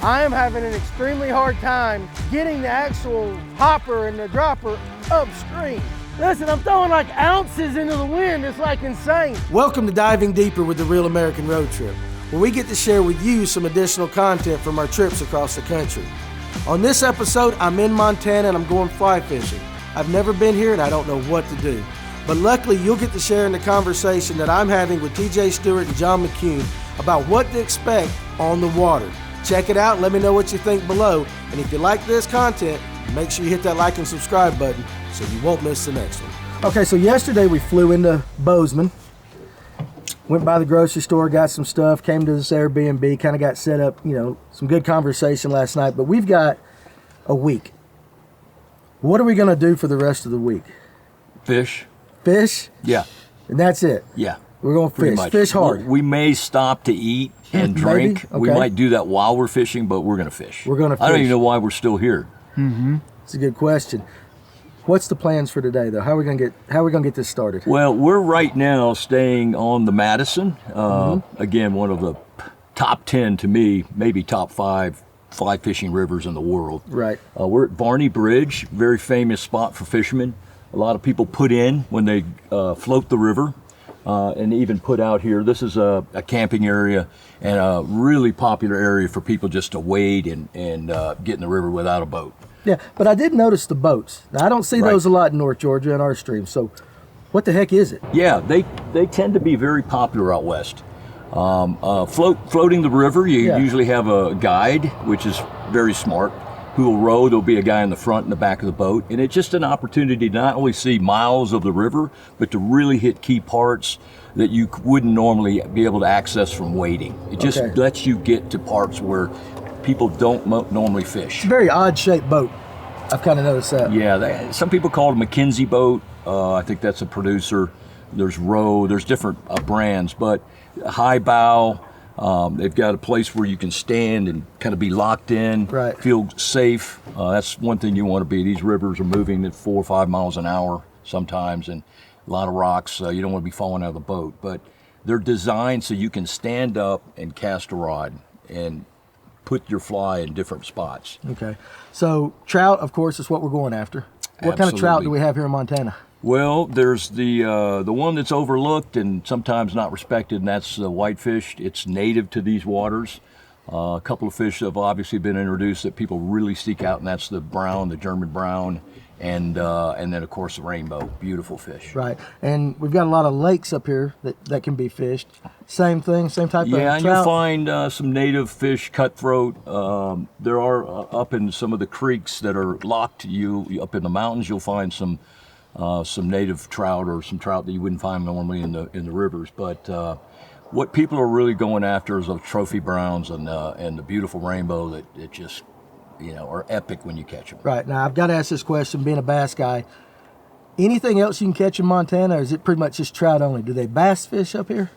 I am having an extremely hard time getting the actual hopper and the dropper upstream. Listen, I'm throwing like ounces into the wind. It's like insane. Welcome to Diving Deeper with the Real American Road Trip, where we get to share with you some additional content from our trips across the country. On this episode, I'm in Montana and I'm going fly fishing. I've never been here and I don't know what to do. But luckily, you'll get to share in the conversation that I'm having with TJ Stewart and John McCune about what to expect on the water. Check it out and let me know what you think below. And if you like this content, make sure you hit that like and subscribe button so you won't miss the next one. Okay, so yesterday we flew into Bozeman, went by the grocery store, got some stuff, came to this Airbnb, kind of got set up, some good conversation last night. But we've got a week. What are we going to do for the rest of the week? Fish. Fish? Yeah. And that's it? Yeah. We're going to fish. Fish hard. We may stop to eat and drink. Okay. We might do that while we're fishing, but we're going to fish. We're going to fish. I don't even know why we're still here. Mm-hmm. It's a good question. What's the plans for today, though? How are we going to get this started? Well, we're right now staying on the Madison. Again, one of the top 10 to me, maybe top 5 fly fishing rivers in the world. Right. We're at Barney Bridge, very famous spot for fishermen. A lot of people put in when they float the river. And even put out here. This is a camping area and a really popular area for people just to wade and get in the river without a boat. Yeah, but I did notice the boats. Now, I don't see those a lot in North Georgia in our stream. So what the heck is it? Yeah, they tend to be very popular out west. Floating the river, you usually have a guide, which is very smart, who will row. There'll be a guy in the front and the back of the boat. And it's just an opportunity to not only see miles of the river, but to really hit key parts that you wouldn't normally be able to access from wading. It just lets you get to parts where people don't normally fish. It's a very odd-shaped boat. I've kind of noticed that. Yeah, some people call it a McKinsey boat. I think that's a producer. There's Rowe. There's different brands, but high bow. They've got a place where you can stand and kind of be locked in, feel safe. That's one thing you want to be. These rivers are moving at 4 or 5 miles an hour sometimes, and a lot of rocks. You don't want to be falling out of the boat, but they're designed so you can stand up and cast a rod and put your fly in different spots. Okay. So trout, of course, is what we're going after. What kind of trout do we have here in Montana? Well, there's the one that's overlooked and sometimes not respected, and that's the whitefish. It's native to these waters. A couple of fish have obviously been introduced that people really seek out, and that's the brown, the German brown, and then of course the rainbow. Beautiful fish. Right, and we've got a lot of lakes up here that can be fished. Same thing, same type of trout. Yeah, and you'll find some native fish, cutthroat. There are up in some of the creeks that are locked. You up in the mountains, you'll find some native trout or some trout that you wouldn't find normally in the rivers. But what people are really going after is those trophy browns and the beautiful rainbow that just are epic when you catch them. Right. Now I've got to ask this question, being a bass guy. Anything else you can catch in Montana, or is it pretty much just trout only? Do they bass fish up here?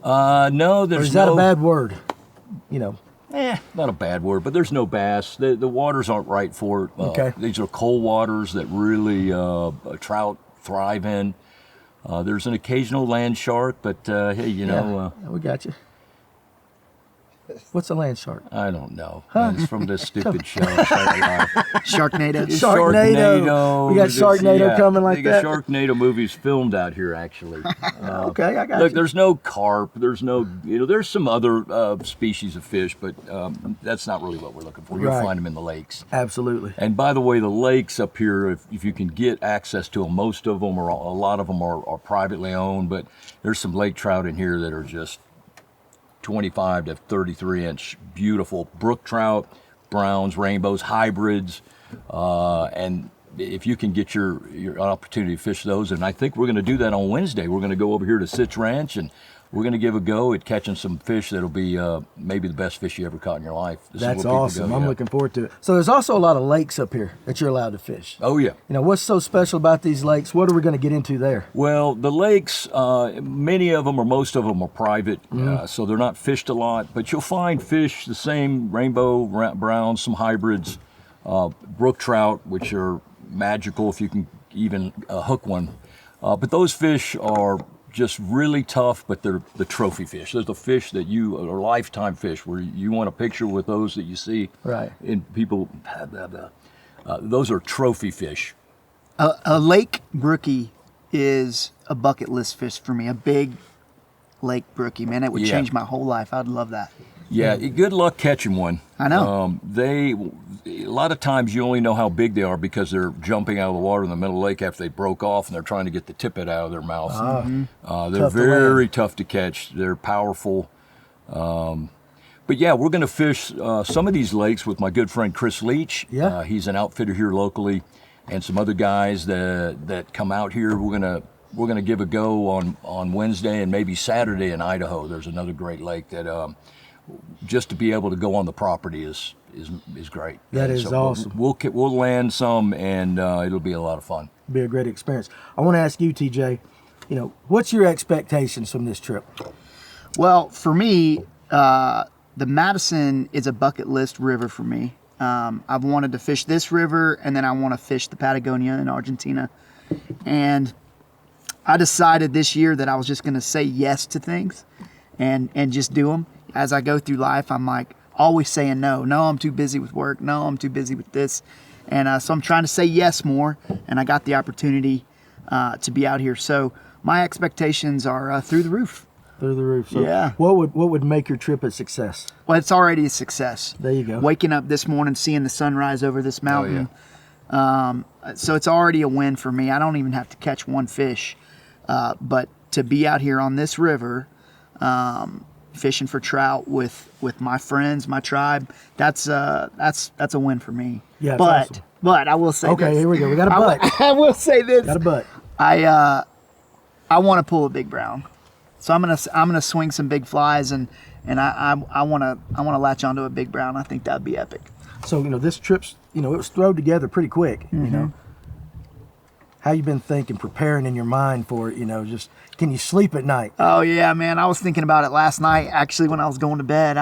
No, there's no. Or is that a bad word? Not a bad word, but there's no bass. The waters aren't right for it. Okay. These are cold waters that really trout thrive in. There's an occasional land shark, but hey, we got you. What's a land shark? I don't know. Man, it's from this stupid show. Sharknado. Sharknado. We got Sharknado coming like that. The Sharknado movies filmed out here, actually. Okay, I got look, you. there's no carp. There's no, there's some other species of fish, but that's not really what we're looking for. You'll find them in the lakes. Absolutely. And by the way, the lakes up here, if you can get access to them, most of them, or a lot of them are privately owned, but there's some lake trout in here that are just 25 to 33 inch beautiful brook trout, browns, rainbows, hybrids, and if you can get your opportunity to fish those, and I think we're going to do that on Wednesday. We're going to go over here to Sitch Ranch and we're going to give a go at catching some fish that'll be maybe the best fish you ever caught in your life. That's awesome. I'm looking forward to it. So there's also a lot of lakes up here that you're allowed to fish. Oh, yeah. What's so special about these lakes? What are we going to get into there? Well, the lakes, many of them or most of them are private, so they're not fished a lot. But you'll find fish, the same rainbow, browns, some hybrids, brook trout, which are magical if you can even hook one. But those fish are just really tough, but they're the trophy fish. There's a fish that are lifetime fish where you want a picture with those that you see. Right. And people, those are trophy fish. A lake brookie is a bucket list fish for me. A big lake brookie, man, it would change my whole life. I'd love that. Yeah, good luck catching one. I know. A lot of times you only know how big they are because they're jumping out of the water in the middle of the lake after they broke off and they're trying to get the tippet out of their mouth. They're very tough to catch. They're powerful. But yeah, we're going to fish some of these lakes with my good friend Chris Leach. Yeah. He's an outfitter here locally, and some other guys that come out here. We're gonna give a go on Wednesday and maybe Saturday in Idaho. There's another great lake that just to be able to go on the property is great. That is awesome. We'll land some, and it'll be a lot of fun. Be a great experience. I want to ask you, TJ, what's your expectations from this trip? Well, for me, the Madison is a bucket list river for me. I've wanted to fish this river, and then I want to fish the Patagonia in Argentina. And I decided this year that I was just going to say yes to things and just do them. As I go through life, I'm like always saying no. No, I'm too busy with work. No, I'm too busy with this. And so I'm trying to say yes more, and I got the opportunity to be out here. So my expectations are through the roof. Through the roof. So yeah. What would make your trip a success? Well, it's already a success. There you go. Waking up this morning, seeing the sunrise over this mountain. Oh, yeah. So it's already a win for me. I don't even have to catch one fish. But to be out here on this river, fishing for trout with my friends, my tribe, that's a win for me. Yeah, but awesome. But I will say okay, this. here we go. We got a butt. I will say this. Got a butt. I want to pull a big brown, so I'm gonna swing some big flies and I want to latch onto a big brown. I think that'd be epic. So this trip's it was thrown together pretty quick. Mm-hmm. How you been thinking, preparing in your mind for it? Just can you sleep at night? Oh yeah, man. I was thinking about it last night. Actually, when I was going to bed,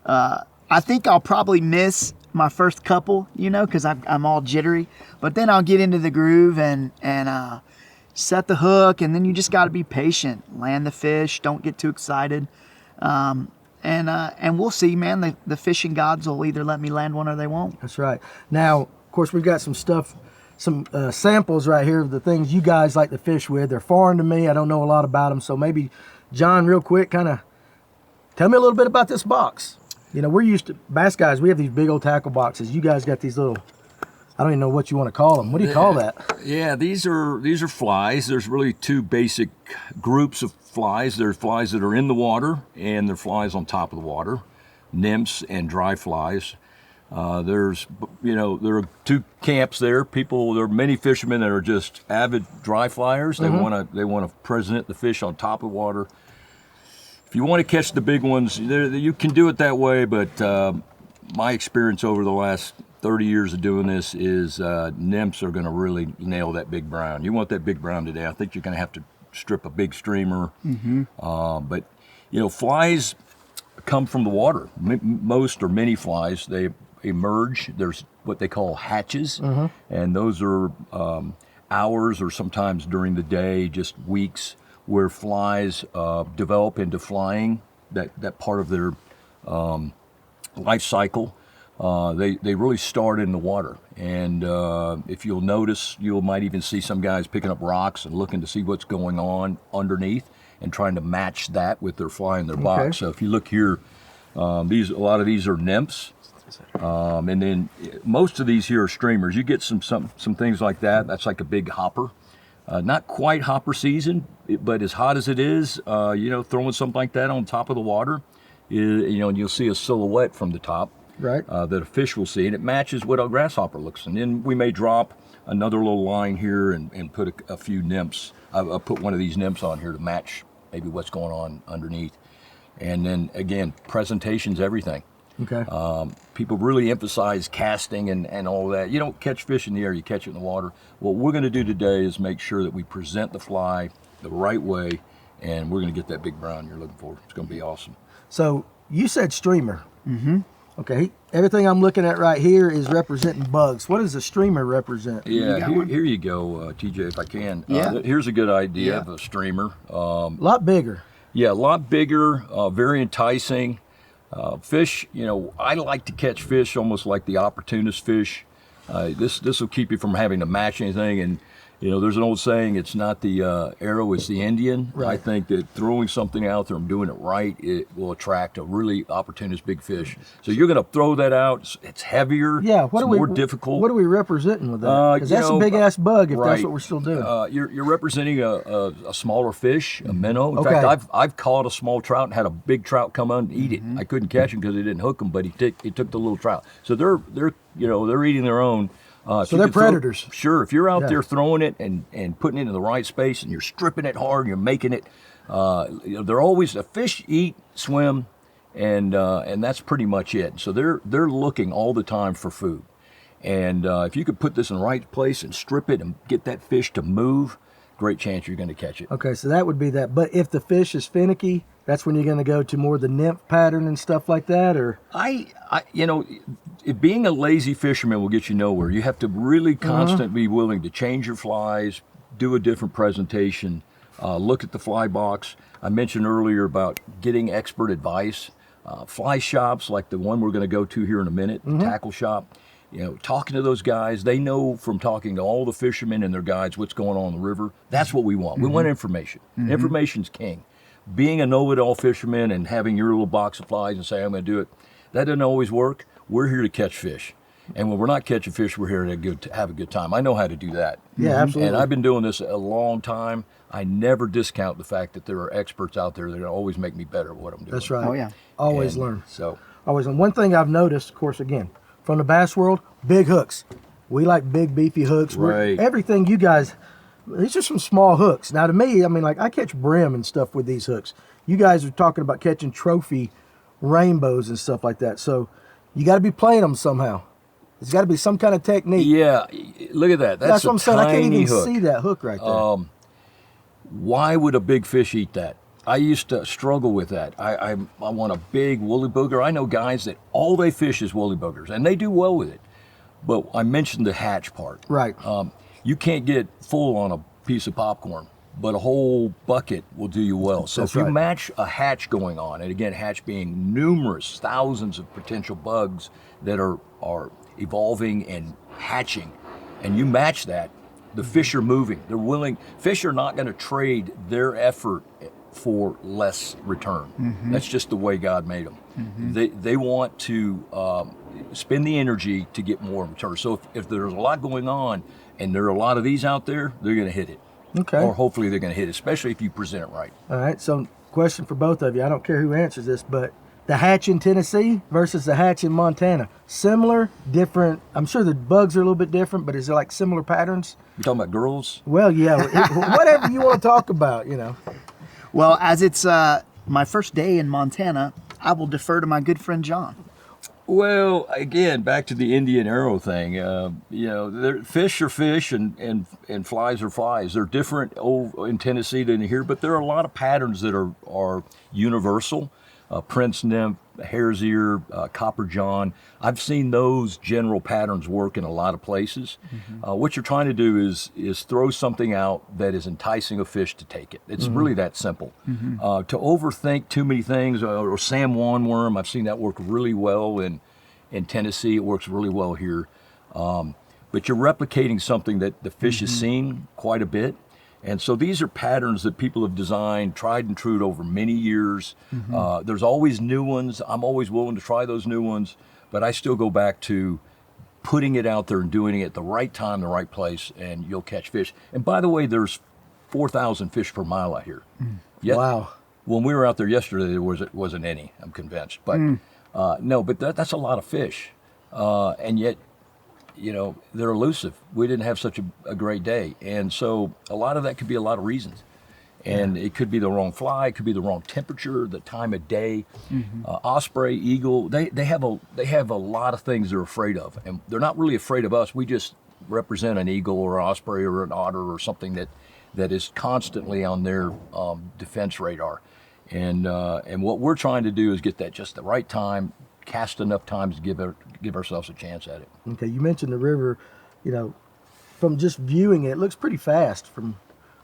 I think I'll probably miss my first couple, because I'm all jittery. But then I'll get into the groove and set the hook, and then you just got to be patient. Land the fish. Don't get too excited. And we'll see, man. The fishing gods will either let me land one or they won't. That's right. Now, of course, we've got some stuff. Some samples right here of the things you guys like to fish with. They're foreign to me. I don't know a lot about them. So maybe, John, real quick, kind of tell me a little bit about this box. We're used to, bass guys, we have these big old tackle boxes. You guys got these little, I don't even know what you want to call them. What do you call that? Yeah, these are flies. There's really two basic groups of flies. There are flies that are in the water, and there are flies on top of the water, nymphs and dry flies. There are two camps there. There are many fishermen that are just avid dry flyers. They want to present the fish on top of water. If you want to catch the big ones, you can do it that way. But my experience over the last 30 years of doing this is nymphs are going to really nail that big brown. You want that big brown today. I think you're going to have to strip a big streamer. But flies come from the water. Most or many flies, they emerge. There's what they call hatches, and those are hours or sometimes during the day, just weeks, where flies develop into flying, that part of their life cycle. They really start in the water, and if you'll notice, you might even see some guys picking up rocks and looking to see what's going on underneath and trying to match that with their fly in their box. So if you look here, a lot of these are nymphs. And then most of these here are streamers. You get some things like that. That's like a big hopper. Not quite hopper season, but as hot as it is, throwing something like that on top of the water, and you'll see a silhouette from the top, right? That a fish will see, and it matches what a grasshopper looks. And then we may drop another little line here and put a few nymphs. I'll put one of these nymphs on here to match maybe what's going on underneath. And then again, presentation's everything. Okay. People really emphasize casting and all that. You don't catch fish in the air, you catch it in the water. What we're going to do today is make sure that we present the fly the right way, and we're going to get that big brown you're looking for. It's going to be awesome. So you said streamer. Okay, everything I'm looking at right here is representing bugs. What does the streamer represent? Yeah, here you go, TJ, if I can. Yeah. Here's a good idea of a streamer. A lot bigger. Yeah, a lot bigger, very enticing. Fish, I like to catch fish almost like the opportunist fish. This will keep you from having to match anything. And, there's an old saying, it's not the arrow, it's the Indian. Right. I think that throwing something out there and doing it right, it will attract a really opportunist big fish. So you're going to throw that out. It's heavier. Yeah, it's more difficult. What are we representing with that? Because that's a big ass bug if that's what we're still doing. You're representing a smaller fish, a minnow. In fact, I've caught a small trout and had a big trout come out and eat it. I couldn't catch him because he didn't hook him, but he took the little trout. So they're eating their own. So they're predators. Sure, if you're out there throwing it and putting it in the right space and you're stripping it hard and you're making it, they're always the fish eat, swim, and that's pretty much it. So they're looking all the time for food, and if you could put this in the right place and strip it and get that fish to move, great chance you're going to catch it. Okay, so that would be that. But if the fish is finicky, that's when you're going to go to more the nymph pattern and stuff like that, or being a lazy fisherman will get you nowhere. You have to really constantly be willing to change your flies, do a different presentation, look at the fly box. I mentioned earlier about getting expert advice. Fly shops like the one we're going to go to here in a minute, tackle shop. Talking to those guys, they know from talking to all the fishermen and their guides what's going on in the river. That's what we want. We want information. Information's king. Being a know-it-all fisherman and having your little box of flies and say, I'm going to do it, that doesn't always work. We're here to catch fish. And when we're not catching fish, we're here to have a good time. I know how to do that. Yeah, absolutely. And I've been doing this a long time. I never discount the fact that there are experts out there that always make me better at what I'm doing. That's right. Oh, yeah. Always learn. So, always learn. One thing I've noticed, of course, again, from the bass world, big hooks. We like big, beefy hooks. Right. Everything you guys, these are some small hooks. Now, to me, I catch brim and stuff with these hooks. You guys are talking about catching trophy rainbows and stuff like that. So you got to be playing them somehow. There's got to be some kind of technique. yeah, look at that. That's what I'm saying. I can't even hook. see that hook right there. Why would a big fish eat that? I used to struggle with that. I want a big woolly booger. I know guys that all they fish is woolly boogers, and they do well with it. But I mentioned the hatch part. Right. You can't get full on a piece of popcorn, but a whole bucket will do you well. So That's if you right. match a hatch going on, and again, hatch being numerous thousands of potential bugs that are evolving and hatching, and you match that, the fish are moving. They're willing. Fish are not going to trade their effort for less return. That's just the way God made them. They want to spend the energy to get more return. So if there's a lot going on and there are a lot of these out there, they're going to hit it. Okay. Or hopefully they're going to hit it, especially if you present it right. All right. So, question for both of you. I don't care who answers this, but the hatch in Tennessee versus the hatch in Montana, similar, different? I'm sure the bugs are a little bit different, but is there like similar patterns? You talking about girls? Well, yeah. Whatever you want to talk about, Well, as it's my first day in Montana, I will defer to my good friend John. Well, again, back to the Indian arrow thing. Fish are fish and flies are flies. They're different in Tennessee than here, but there are a lot of patterns that are universal. Prince nymph, hare's ear, copper john. I've seen those general patterns work in a lot of places. What you're trying to do is throw something out that is enticing a fish to take it. It's really that simple. To overthink too many things, or San Juan worm, I've seen that work really well in Tennessee. It works really well here. But you're replicating something that the fish has seen quite a bit. And so these are patterns that people have designed, tried and true over many years. There's always new ones. I'm always willing to try those new ones, but I still go back to putting it out there and doing it at the right time, the right place, and you'll catch fish. And by the way, there's 4,000 fish per mile out here. Yet, Wow. When we were out there yesterday, there wasn't any, I'm convinced. But no, but that's a lot of fish. And yet, they're elusive. We didn't have such a great day. And so a lot of that could be a lot of reasons. And it could be the wrong fly, it could be the wrong temperature, the time of day. Osprey, eagle, they have a lot of things they're afraid of. And they're not really afraid of us. We just represent an eagle or an osprey or an otter or something that is constantly on their defense radar. And what we're trying to do is get that just the right time, cast enough times to give ourselves a chance at it. Okay, you mentioned the river. You know, from just viewing it, it looks pretty fast from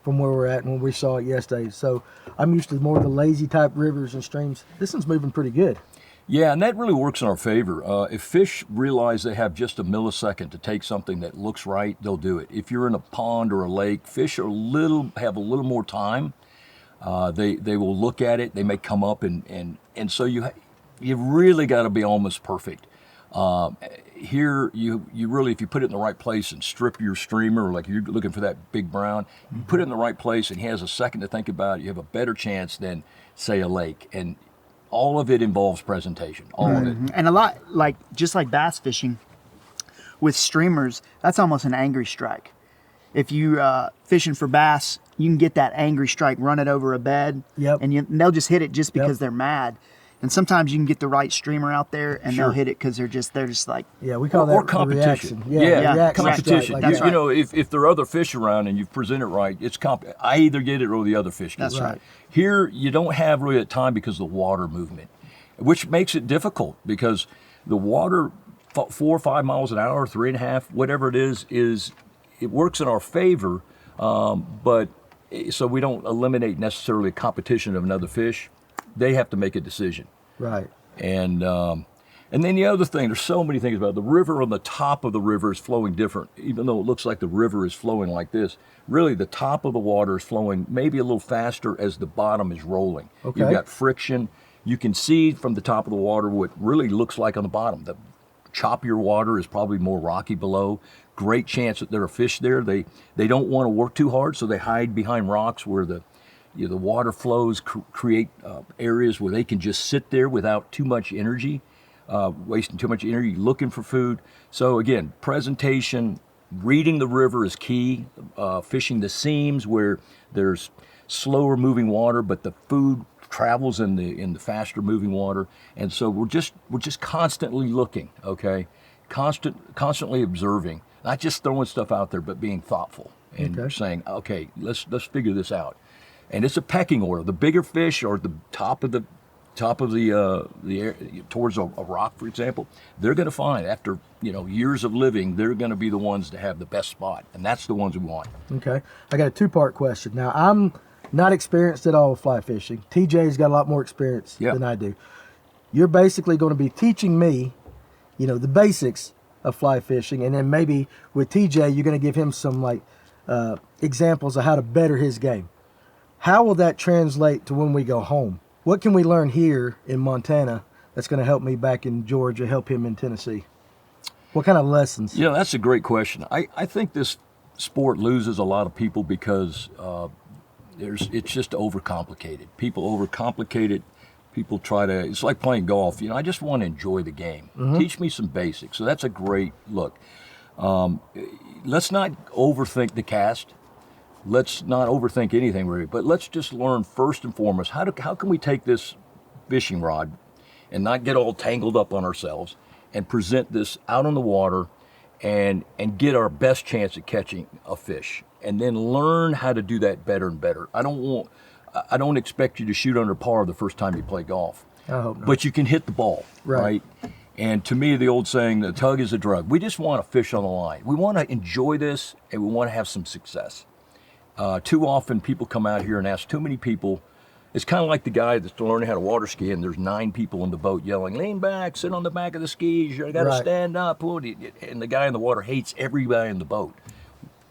where we're at and when we saw it yesterday. So I'm used to more of the lazy type rivers and streams. This one's moving pretty good. Yeah, and that really works in our favor. If fish realize they have just a millisecond to take something that looks right, they'll do it. If you're in a pond or a lake, fish have a little more time. They will look at it. They may come up and so you really got to be almost perfect. Here, you really, if you put it in the right place and strip your streamer, like you're looking for that big brown, you put it in the right place and he has a second to think about it, you have a better chance than, say, a lake. And all of it involves presentation, all of it. And a lot, just like bass fishing, with streamers, that's almost an angry strike. If you fishing for bass, you can get that angry strike, run it over a bed, and they'll just hit it just because they're mad. And sometimes you can get the right streamer out there, and they'll hit it because they're just like we call that or competition. Competition. Like you know, if there are other fish around and you present it right, it's I either get it or the other fish gets it. That's right. Here you don't have really that time because of the water movement, which makes it difficult because the water 4 or 5 miles an hour, 3.5, whatever it is it works in our favor, but so we don't eliminate necessarily a competition of another fish. They have to make a decision. Right. And then the other thing, there's so many things about it. The river on the top of the river is flowing different. Even though it looks like the river is flowing like this, really the top of the water is flowing maybe a little faster as the bottom is rolling. Okay. You've got friction. You can see from the top of the water what really looks like on the bottom. The choppier water is probably more rocky below. Great chance that there are fish there. They don't want to work too hard, so they hide behind rocks where the water flows create areas where they can just sit there without too much energy, wasting too much energy looking for food. So again, presentation, reading the river is key. Fishing the seams where there's slower moving water, but the food travels in the faster moving water. And so we're just constantly looking, okay, constantly observing, not just throwing stuff out there, but being thoughtful and saying, okay, let's figure this out. And it's a pecking order. The bigger fish are at the top of the air, towards a rock, for example. They're going to find after years of living, they're going to be the ones to have the best spot, and that's the ones we want. Okay, I got a 2-part question. Now I'm not experienced at all with fly fishing. TJ's got a lot more experience than I do. You're basically going to be teaching me, the basics of fly fishing, and then maybe with TJ, you're going to give him some examples of how to better his game. How will that translate to when we go home? What can we learn here in Montana that's going to help me back in Georgia, help him in Tennessee? What kind of lessons? That's a great question. I think this sport loses a lot of people because it's just overcomplicated. People overcomplicate it. People it's like playing golf. I just want to enjoy the game. Teach me some basics. So that's a great look. Let's not overthink the cast. Let's not overthink anything really, but let's just learn first and foremost, how can we take this fishing rod and not get all tangled up on ourselves and present this out on the water and get our best chance at catching a fish, and then learn how to do that better and better. I don't expect you to shoot under par the first time you play golf. I hope not. But you can hit the ball, right? And to me, the old saying, the tug is a drug. We just want to fish on the line. We want to enjoy this, and we want to have some success. Too often people come out here and ask too many people. It's kind of like the guy that's learning how to water ski and there's 9 people in the boat yelling, lean back, sit on the back of the skis, you got to stand up. And the guy in the water hates everybody in the boat.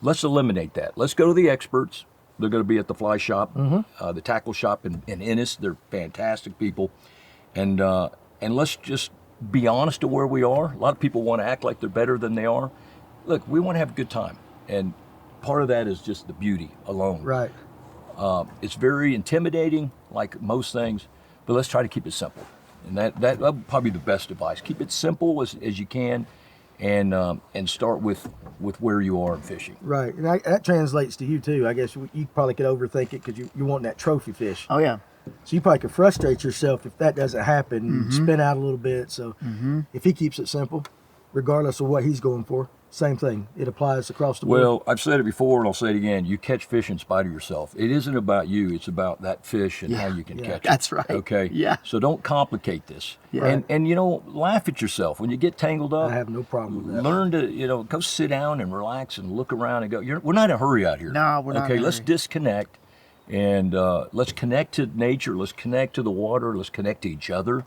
Let's eliminate that. Let's go to the experts. They're going to be at the fly shop, the tackle shop in Ennis. They're fantastic people. And let's just be honest to where we are. A lot of people want to act like they're better than they are. Look, we want to have a good time. And part of that is just the beauty alone. Right. It's very intimidating, like most things, but let's try to keep it simple. And that would probably be the best advice. Keep it simple as you can, and start with where you are in fishing. Right, and that translates to you too. I guess you probably could overthink it because you want that trophy fish. Oh yeah. So you probably could frustrate yourself if that doesn't happen, spin out a little bit. So if he keeps it simple, regardless of what he's going for. Same thing. It applies across the board. Well, I've said it before and I'll say it again. You catch fish in spite of yourself. It isn't about you. It's about that fish and how you can catch it. That's right. Okay? Yeah. So don't complicate this. Yeah. And you know, laugh at yourself. When you get tangled up, I have no problem with that. learn to, go sit down and relax and look around and go, we're not in a hurry out here. No, we're not Okay, in a let's hurry. disconnect. And let's connect to nature. Let's connect to the water. Let's connect to each other.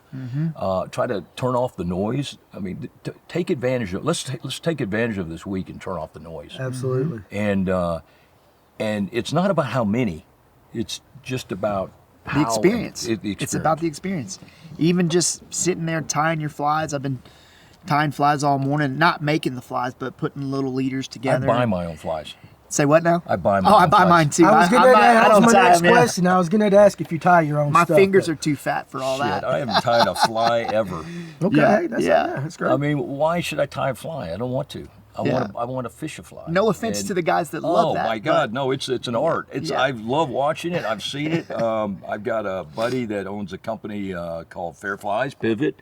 Try to turn off the noise. I mean, take advantage of. Let's take advantage of this week and turn off the noise. Absolutely. And it's not about how many. It's just about The experience. the experience. It's about the experience. Even just sitting there tying your flies. I've been tying flies all morning, not making the flies, but putting little leaders I together. buy my own flies. Say what now? I buy my Oh, I own buy flies. mine too. I was getting I don't my tie next them, yeah. question. I was going to ask if you tie your own My stuff. fingers but- are too fat for all Shit, that. I haven't tied a fly ever. Okay, Yeah, that's, yeah. that's great. I mean, why should I tie a fly? I don't want to. I Yeah. want to fish a fly. No offense And- to the guys that love that. Oh my God, no! It's an art. Yeah. I love watching it. I've seen it. I've got a buddy that owns a company called Fair Flies Pivot.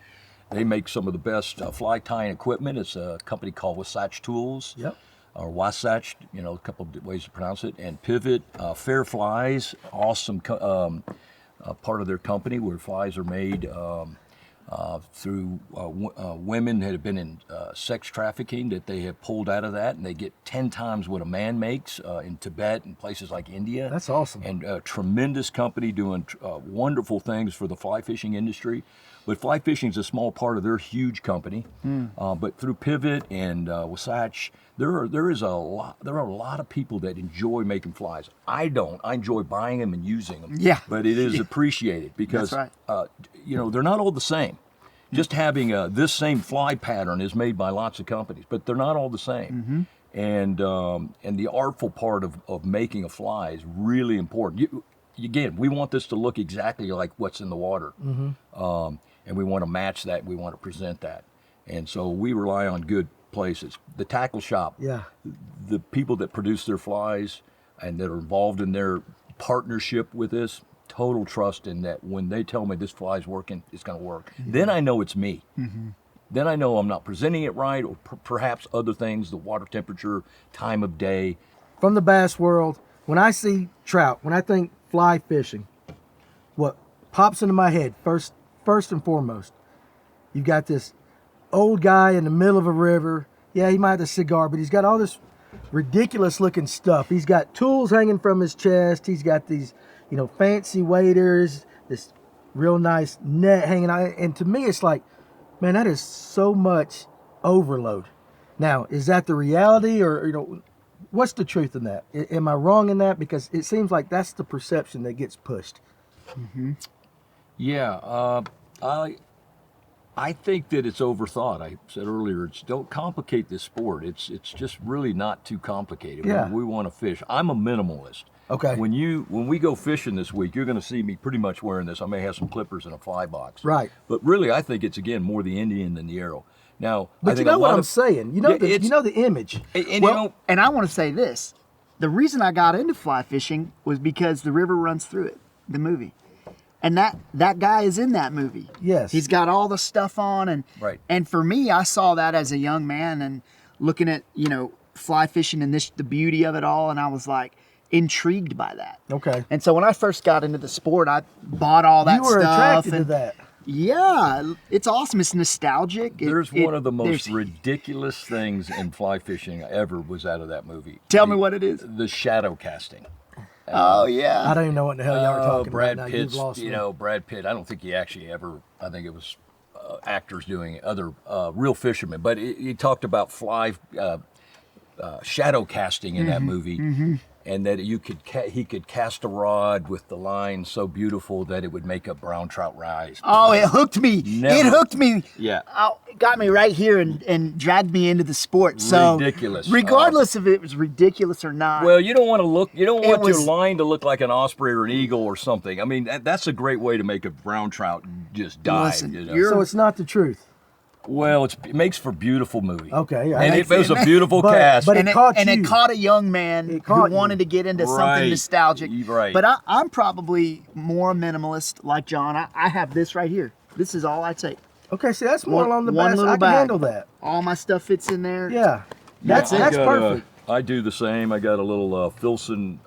They make some of the best fly tying equipment. It's a company called Wasatch Tools. Yep. Or Wasatch, a couple of ways to pronounce it. And Pivot, Fair Flies, awesome part of their company where flies are made through women that have been in sex trafficking, that they have pulled out of that, and they get 10 times what a man makes in Tibet and places like India. That's awesome. And a tremendous company doing wonderful things for the fly fishing industry. But fly fishing is a small part of their huge company. But through Pivot and Wasatch, there are a lot of people that enjoy making flies. I don't. I enjoy buying them and using them. Yeah. But it is appreciated because That's they're not all the same. Just having this same fly pattern is made by lots of companies, but they're not all the same. And the artful part of making a fly is really important. Again, we want this to look exactly like what's in the water, and we want to match that. We want to present that, and so we rely on good places. The tackle shop, Yeah. the people that produce their flies and that are involved in their partnership with this, total trust in that when they tell me this fly's working, it's going to work. Then I know it's me. Then I know I'm not presenting it right, or perhaps other things, the water temperature, time of day. From the bass world, when I see trout, when I think fly fishing, what pops into my head first and foremost, you've got this old guy in the middle of a river. Yeah, he might have a cigar, but he's got all this ridiculous looking stuff. He's got tools hanging from his chest. He's got these, fancy waders, this real nice net hanging out. And to me, it's like, man, that is so much overload. Now, is that the reality, or, what's the truth in that? Am I wrong in that? Because it seems like that's the perception that gets pushed. Yeah, I think that it's overthought. I said earlier, don't complicate this sport. It's just really not too complicated. Yeah. We want to fish. I'm a minimalist. Okay. When we go fishing this week, you're going to see me pretty much wearing this. I may have some clippers and a fly box. Right. But really, I think it's again more the Indian than the arrow. Now, I But you think know a what lot I'm of, saying. You know the image. and Well, and I want to say this. The reason I got into fly fishing was because the river runs through it, the movie. And that guy is in that movie. Yes. He's got all the stuff on. And Right. and for me, I saw that as a young man and looking at, fly fishing and the beauty of it all. And I was like intrigued by that. Okay. And so when I first got into the sport, I bought all that You were stuff. attracted to and that. Yeah, it's awesome. It's nostalgic. There's one of the most there's- ridiculous things in fly fishing ever was out of that movie. Tell me what it is. The shadow casting. Oh, yeah. I don't even know what the hell y'all are talking Brad about now. You've Pitt's, lost me. Brad Pitt. I don't think he actually ever. I think it was actors doing it, other real fishermen. But he talked about fly shadow casting in that movie, and that he could cast a rod with the line so beautiful that it would make a brown trout rise. Oh, it hooked me. Never. It hooked me. Yeah. Oh, it got me right here and dragged me into the sport. So Ridiculous. regardless if it was ridiculous or not. Well, you don't want to look. You don't want your was- line to look like an osprey or an eagle or something. I mean, that's a great way to make a brown trout just dive. Listen, So it's not the truth. Well, it makes for beautiful movie. Okay, yeah. And it was a beautiful But- cast. but and it caught you. it caught a young man who caught you. wanted to get into Right. something nostalgic. Right. But I'm probably more a minimalist like John. I have this right here. This is all I take. Okay, see, that's more along the one bass. little I can bag. handle that. All my stuff fits in there. Yeah. That's perfect. I do the same. I got a little Filson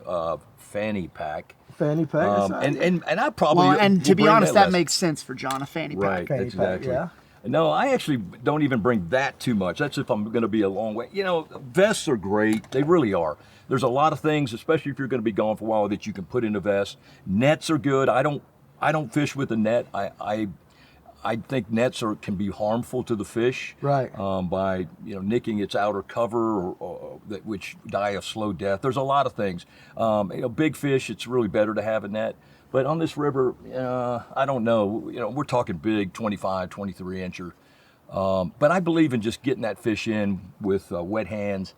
fanny pack. Fanny pack. And I probably and to will be bring honest, that less. makes sense for John, a fanny pack. Right, Fanny pack, exactly. yeah. No, I actually don't even bring that too much. That's if I'm going to be a long way. You know, vests are great. They really are. There's a lot of things, especially if you're going to be gone for a while, that you can put in a vest. Nets are good. I don't fish with a net. I think nets can be harmful to the fish, Right. By nicking its outer cover, which die a slow death. There's a lot of things. Big fish, it's really better to have a net. But on this river, I don't know. We're talking big 25, 23 incher. But I believe in just getting that fish in with wet hands.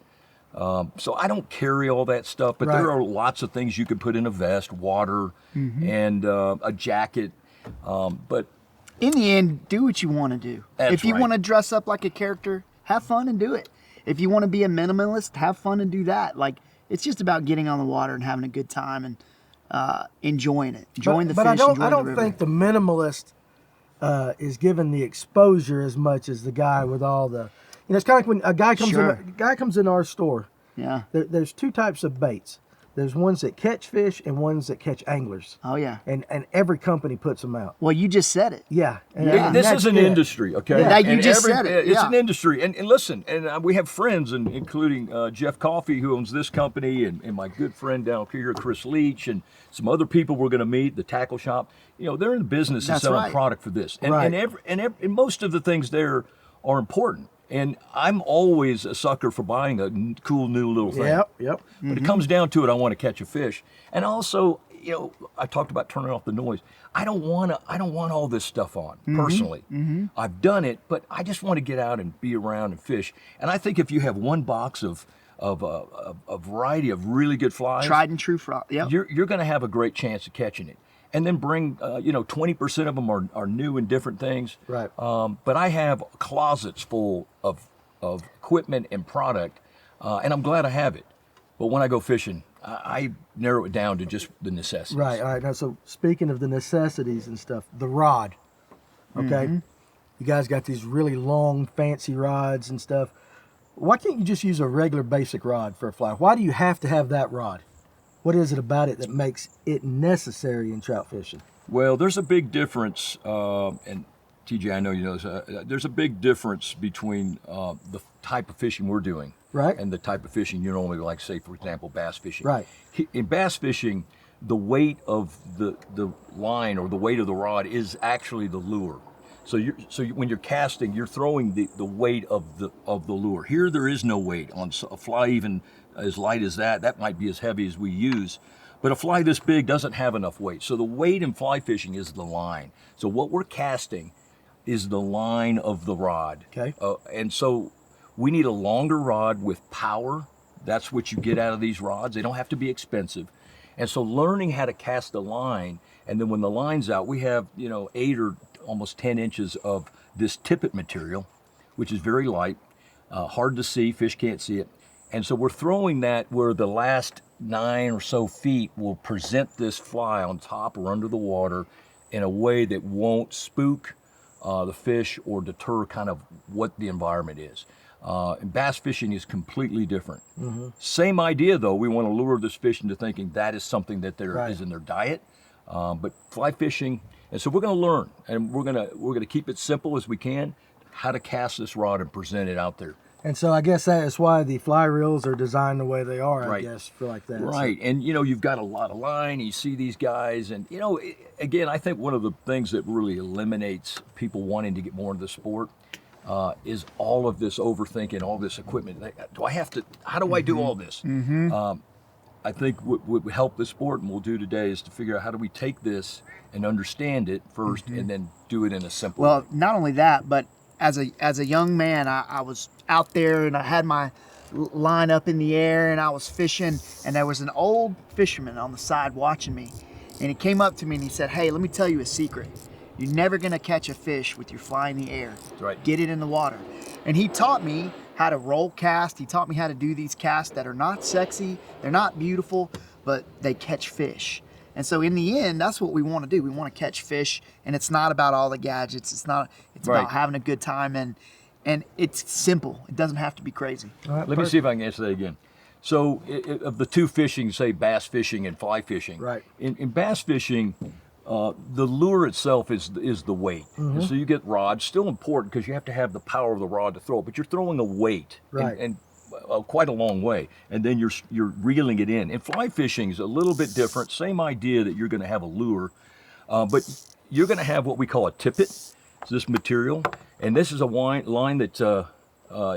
So I don't carry all that stuff. But there are lots of things you could put in a vest, water, and a jacket. But In the end, do what you want to do. If you want to dress up like a character, have fun and do it. If you want to be a minimalist, have fun and do that. Like, it's just about getting on the water and having a good time and enjoying it, enjoying the fish. But I don't the think the minimalist is given the exposure as much as the guy with all the. It's kind of like when a guy comes in our store. Yeah. There's two types of baits. There's ones that catch fish and ones that catch anglers. Oh yeah. And every company puts them out. Well, you just said it. Yeah. This is an industry, okay? Yeah, you just said it. It's an industry. And listen, and we have friends, including Jeff Coffey, who owns this company, and my good friend down here, Chris Leach, and some other people we're going to meet, the tackle shop. They're in the business of selling product for this. And most of the things there are important. And I'm always a sucker for buying a cool new little thing. Yep. But it comes down to it, I want to catch a fish. And also, I talked about turning off the noise. I don't want all this stuff on, personally. I've done it, but I just want to get out and be around and fish. And I think if you have one box of a variety of really good flies, tried and true fly, you're going to have a great chance of catching it. And then bring, 20% of them are new and different things. Right. But I have closets full of equipment and product, and I'm glad I have it. But when I go fishing, I narrow it down to just the necessities. Right. All right. Now, so speaking of the necessities and stuff, the rod. Okay. You guys got these really long, fancy rods and stuff. Why can't you just use a regular basic rod for a fly? Why do you have to have that rod? What is it about it that makes it necessary in trout fishing? Well, there's a big difference, and TJ, I know you know this. There's a big difference between the type of fishing we're doing, right, and the type of fishing you normally like, say, for example, bass fishing. Right. In bass fishing, the weight of the line or the weight of the rod is actually the lure. So when you're casting, you're throwing the weight of the lure. Here, there is no weight on a fly even as light as that. That might be as heavy as we use. But a fly this big doesn't have enough weight. So the weight in fly fishing is the line. So what we're casting is the line of the rod. Okay. And so we need a longer rod with power. That's what you get out of these rods. They don't have to be expensive. And so learning how to cast the line, and then when the line's out, we have 8 or almost 10 inches of this tippet material, which is very light, hard to see, fish can't see it. And so we're throwing that where the last 9 or so feet will present this fly on top or under the water in a way that won't spook the fish or deter kind of what the environment is. And bass fishing is completely different. Same idea though, we want to lure this fish into thinking that is something that is in their diet. But fly fishing, and so we're going to learn, and we're going to keep it simple as we can, how to cast this rod and present it out there. And so I guess that is why the fly reels are designed the way they are, I guess, for like that. Right, so. And you've got a lot of line, you see these guys, and again, I think one of the things that really eliminates people wanting to get more into the sport is all of this overthinking, all this equipment. How do I do all this? I think what would help the sport, and we'll do today, is to figure out how do we take this and understand it first, and then do it in a simple way. Well, not only that, but as a young man, I was out there and I had my line up in the air and I was fishing, and there was an old fisherman on the side watching me, and he came up to me and he said, "Hey, let me tell you a secret. You're never gonna catch a fish with your fly in the air. That's right. Get it in the water." And he taught me how to roll cast. He taught me how to do these casts that are not sexy, they're not beautiful, but they catch fish. And so in the end, that's what we want to do. We want to catch fish, and it's not about all the gadgets. It's about having a good time. And And it's simple. It doesn't have to be crazy. All right, Let me see if I can answer that again. So, of the two fishing, say bass fishing and fly fishing. Right. In bass fishing, the lure itself is the weight. And so you get rods. Still important because you have to have the power of the rod to throw it, but you're throwing a weight, Right. and quite a long way, and then you're reeling it in. And fly fishing is a little bit different. Same idea that you're going to have a lure, but you're going to have what we call a tippet. It's this material, and this is a line that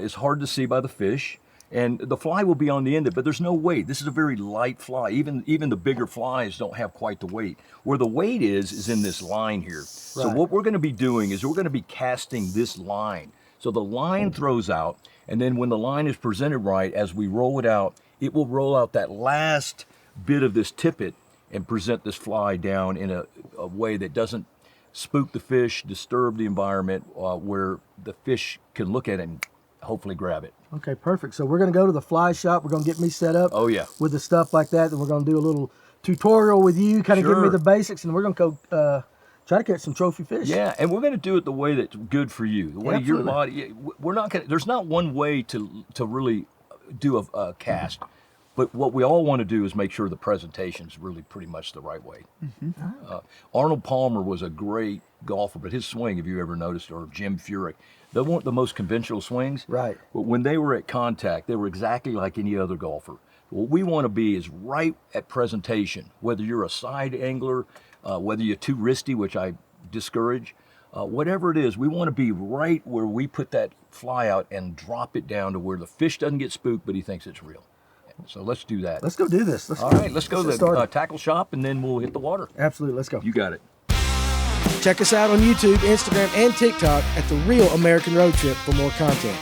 is hard to see by the fish. And the fly will be on the end of it, but there's no weight. This is a very light fly. Even the bigger flies don't have quite the weight. Where the weight is in this line here. So Right. what we're going to be doing is we're going to be casting this line. So the line throws out, and then when the line is presented right, as we roll it out, it will roll out that last bit of this tippet and present this fly down in a way that doesn't spook the fish, disturb the environment, where the fish can look at it and hopefully grab it. Okay, perfect. So we're going to go to the fly shop. We're going to get me set up. Oh, yeah. With the stuff like that. Then we're going to do a little tutorial with you, kind of give me Sure. the basics, and we're going to go try to catch some trophy fish. Yeah, and we're going to do it the way that's good for you. The way your Absolutely. body. We're not going. There's not one way to really do a cast, but what we all want to do is make sure the presentation is really pretty much the right way. Arnold Palmer was a great golfer, but his swing, if you ever noticed, or Jim Furyk, they weren't the most conventional swings. Right. But when they were at contact, they were exactly like any other golfer. What we want to be is right at presentation, whether you're a side angler, whether you're too wristy, which I discourage, whatever it is, we want to be right where we put that fly out and drop it down to where the fish doesn't get spooked, but he thinks it's real. So let's do that. Let's go do this. All right, let's go get to the started. tackle shop, and then we'll hit the water. Absolutely. Let's go. You got it. Check us out on YouTube, Instagram, and TikTok at The Real American Road Trip for more content.